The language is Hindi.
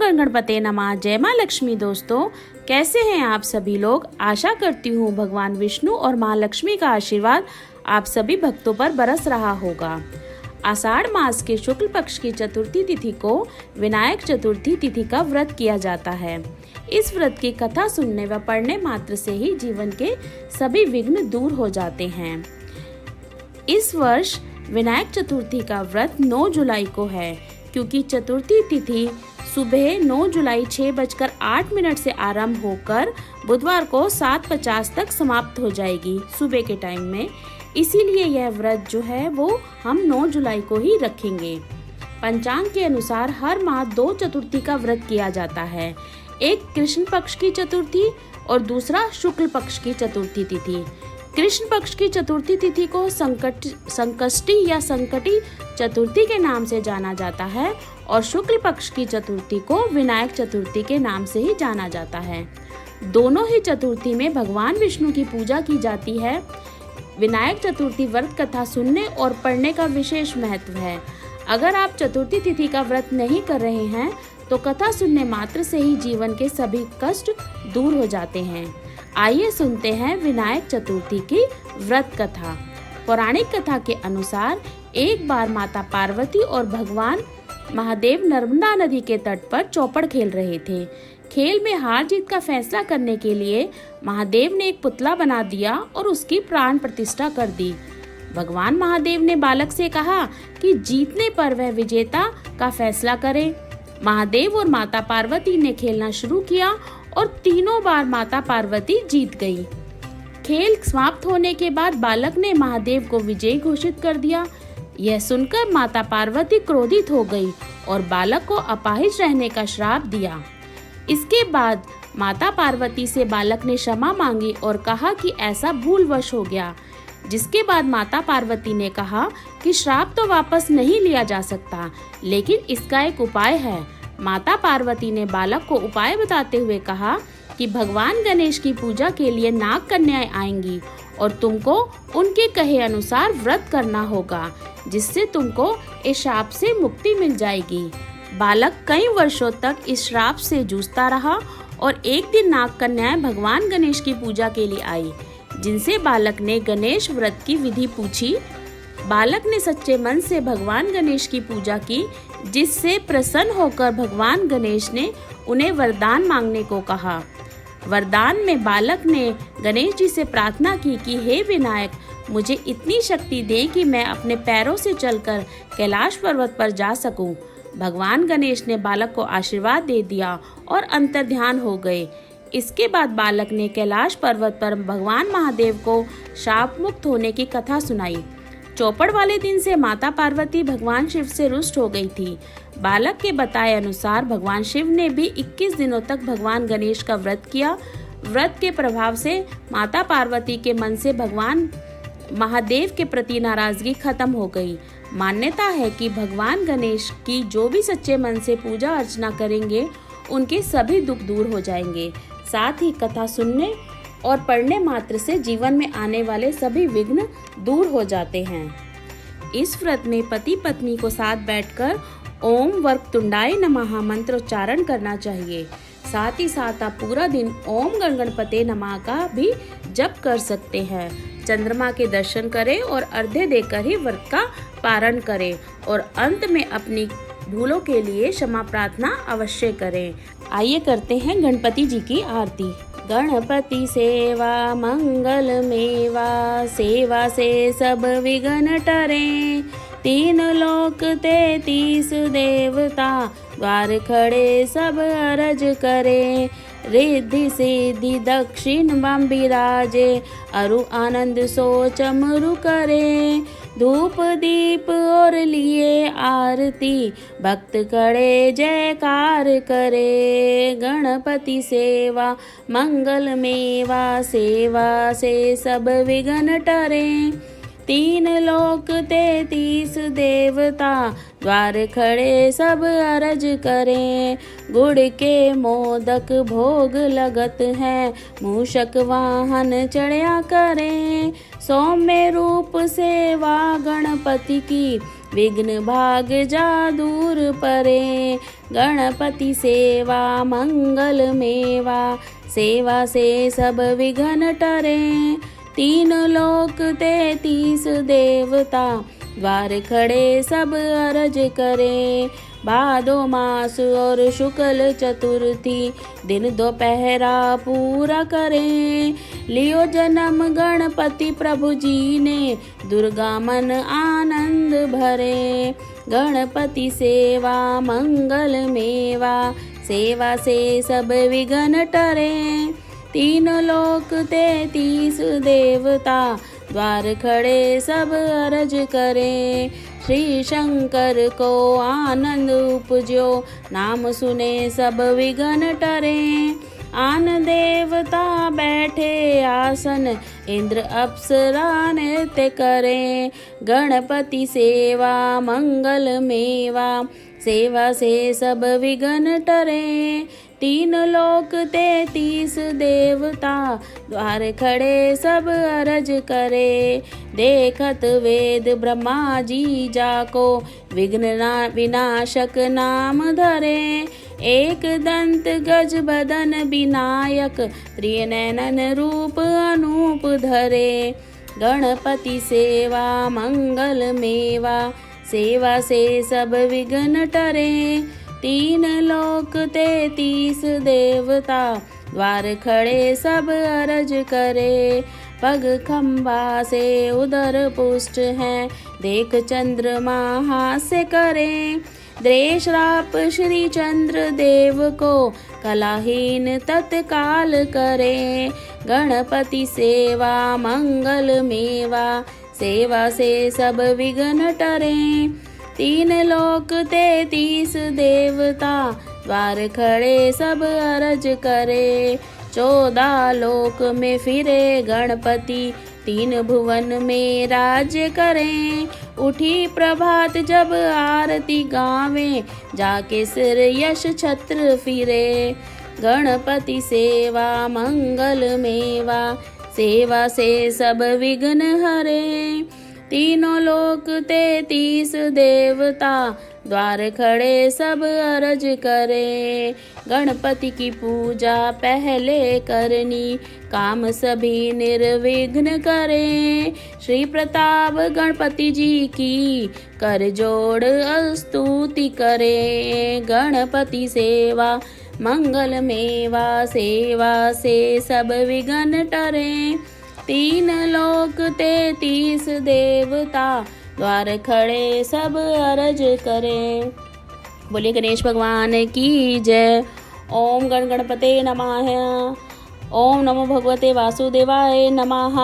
गण गणपते नमः। जय माँ लक्ष्मी। दोस्तों, कैसे हैं आप सभी लोग। आशा करती हूँ भगवान विष्णु और माँ लक्ष्मी का आशीर्वाद आप सभी भक्तों पर बरस रहा होगा। आषाढ़ मास के शुक्ल पक्ष की चतुर्थी तिथि को विनायक चतुर्थी तिथि का व्रत किया जाता है। इस व्रत की कथा सुनने व पढ़ने मात्र से ही जीवन के सभी विघ्न दूर हो जाते हैं। इस वर्ष विनायक चतुर्थी का व्रत 9 जुलाई को है, क्योंकि चतुर्थी तिथि सुबह 9 जुलाई 6:08 से आरंभ होकर बुधवार को 7:50 तक समाप्त हो जाएगी सुबह के टाइम में। इसीलिए यह व्रत जो है वो हम 9 जुलाई को ही रखेंगे। पंचांग के अनुसार हर माह 2 चतुर्थी का व्रत किया जाता है, एक कृष्ण पक्ष की चतुर्थी और दूसरा शुक्ल पक्ष की चतुर्थी तिथि। कृष्ण पक्ष की चतुर्थी तिथि को संकष्टी या संकटी चतुर्थी के नाम से जाना जाता है और शुक्ल पक्ष की चतुर्थी को विनायक चतुर्थी के नाम से ही जाना जाता है। दोनों ही चतुर्थी में भगवान विष्णु की पूजा की जाती है। विनायक चतुर्थी व्रत कथा सुनने और पढ़ने का विशेष महत्व है। अगर आप चतुर्थी तिथि का व्रत नहीं कर रहे हैं तो कथा सुनने मात्र से ही जीवन के सभी कष्ट दूर हो जाते हैं। आइए सुनते हैं विनायक चतुर्थी की व्रत कथा। पौराणिक कथा के अनुसार एक बार माता पार्वती और भगवान महादेव नर्मदा नदी के तट पर चौपड़ खेल रहे थे। खेल में हार जीत का फैसला करने के लिए महादेव ने एक पुतला बना दिया और उसकी प्राण प्रतिष्ठा कर दी। भगवान महादेव ने बालक से कहा कि जीतने पर वह विजेता का फैसला करे। महादेव और माता पार्वती ने खेलना शुरू किया और तीनों बार माता पार्वती जीत गई। खेल समाप्त होने के बाद बालक ने महादेव को विजयी घोषित कर दिया। यह सुनकर माता पार्वती क्रोधित हो गई और बालक को अपाहिज रहने का श्राप दिया। इसके बाद माता पार्वती से बालक ने क्षमा मांगी और कहा कि ऐसा भूलवश हो गया। जिसके बाद माता पार्वती ने कहा कि श्राप तो वापस नहीं लिया जा सकता, लेकिन इसका एक उपाय है। माता पार्वती ने बालक को उपाय बताते हुए कहा कि भगवान गणेश की पूजा के लिए नाग कन्याएं आएंगी और तुमको उनके कहे अनुसार व्रत करना होगा, जिससे तुमको इस श्राप से मुक्ति मिल जाएगी। बालक कई वर्षों तक इस श्राप से जूझता रहा और एक दिन नाग कन्याएं भगवान गणेश की पूजा के लिए आई, जिनसे बालक ने गणेश व्रत की विधि पूछी। बालक ने सच्चे मन से भगवान गणेश की पूजा की, जिससे प्रसन्न होकर भगवान गणेश ने उन्हें वरदान मांगने को कहा। वरदान में बालक ने गणेश जी से प्रार्थना की कि हे विनायक, मुझे इतनी शक्ति दे कि मैं अपने पैरों से चलकर कैलाश पर्वत पर जा सकूं। भगवान गणेश ने बालक को आशीर्वाद दे दिया और अंतर्ध्यान हो गए। इसके बाद बालक ने कैलाश पर्वत पर भगवान महादेव को शाप मुक्त होने की कथा सुनाई। चौपड़ वाले दिन से माता पार्वती भगवान शिव से रुष्ट हो गई थी। बालक के बताए अनुसार भगवान शिव ने भी 21 दिनों तक भगवान गणेश का व्रत किया। व्रत के प्रभाव से माता पार्वती के मन से भगवान महादेव के प्रति नाराजगी खत्म हो गई। मान्यता है कि भगवान गणेश की जो भी सच्चे मन से पूजा अर्चना करेंगे उनके सभी दुख दूर हो जाएंगे। साथ ही कथा सुनने और पढ़ने मात्र से जीवन में आने वाले सभी विघ्न दूर हो जाते हैं। इस व्रत में पति पत्नी को साथ बैठकर ओम वक्रतुंडाय नमः मंत्रोच्चारण करना चाहिए। साथ ही साथ आप पूरा दिन ओम गण गणपते नमः का भी जप कर सकते हैं। चंद्रमा के दर्शन करें और अर्घ्य देकर ही व्रत का पारण करें और अंत में अपनी भूलों के लिए क्षमा प्रार्थना अवश्य करें। आइए करते हैं गणपति जी की आरती। गणपति सेवा मंगल मेवा, सेवा से सब विघ्न टरे। 3 लोक 33 देवता, द्वार खड़े सब अरज करे। रिद्धि सिद्धि दक्षिण बम बिराजे, अरु आनंद सो चमरु करे। धूप दीप और लिए आरती, भक्त खड़े जयकार करे। गणपति सेवा मंगल मेवा, सेवा से सब विघ्न टरे। 3 लोक 33 देवता, द्वार खड़े सब अरज करें। गुड़ के मोदक भोग लगत है, मूषक वाहन चढ़या करें। सौम्य रूप सेवा गणपति की, विघ्न भाग जा दूर परे। गणपति सेवा मंगल मेवा, सेवा से सब विघ्न टरे। 3 लोक 33 देवता, द्वार खड़े सब अरज करे। भादो मास और शुक्ल चतुर्थी, दिन दोपहरा पूरा करें। लियो जन्म गणपति प्रभु जी ने, दुर्गा मन आनंद भरे। गणपति सेवा मंगल मेवा, सेवा से सब विघ्न टरे। 3 लोक 33 देवता, द्वार खड़े सब अरज करे। श्री शंकर को आनंद उपजो, नाम सुने सब विघ्न टरे। आन देवता बैठे आसन, इंद्र अप्सरा नृत्य करे। गणपति सेवा मंगल मेवा, सेवा से सब विघ्न टरे। 3 लोक 33 देवता, द्वार खड़े सब अरज करे। देखत वेद ब्रह्मा जी जाको, विघ्न विनाशक नाम धरे। एक दंत गज बदन विनायक, त्रिनयन रूप अनूप धरे। गणपति सेवा मंगल मेवा, सेवा से सब विघ्न टरे। 3 लोक 33 देवता, द्वार खड़े सब अरज करे। पग खंबा से उदर पुष्ट है, देख चंद्रमा हास्य करे। द्रेश्राप श्री चंद्र देव को, कलाहीन तत्काल करे। गणपति सेवा मंगल मेवा, सेवा से सब विघ्न टरे। 3 लोक 33 देवता, द्वार खड़े सब अरज करे। 14 लोक में फिरे गणपति, 3 भुवन में राज्य करें। उठी प्रभात जब आरती गावें, जाके सिर यश छत्र फिरे। गणपति सेवा मंगल मेवा, सेवा से सब विघ्न हरे। 3 लोक 33 देवता, द्वार खड़े सब अरज करे। गणपति की पूजा पहले करनी, काम सभी निर्विघ्न करे। श्री प्रताप गणपति जी की, कर जोड़ स्तुति करे। गणपति सेवा मंगल मेवा, सेवा से सब विघ्न टरे। 3 लोक 33 देवता, द्वार खड़े सब अरज करे। बोलिए गणेश भगवान की जय। ओम गण गणपते नमः। ओम नमो भगवते वासुदेवाय नमः।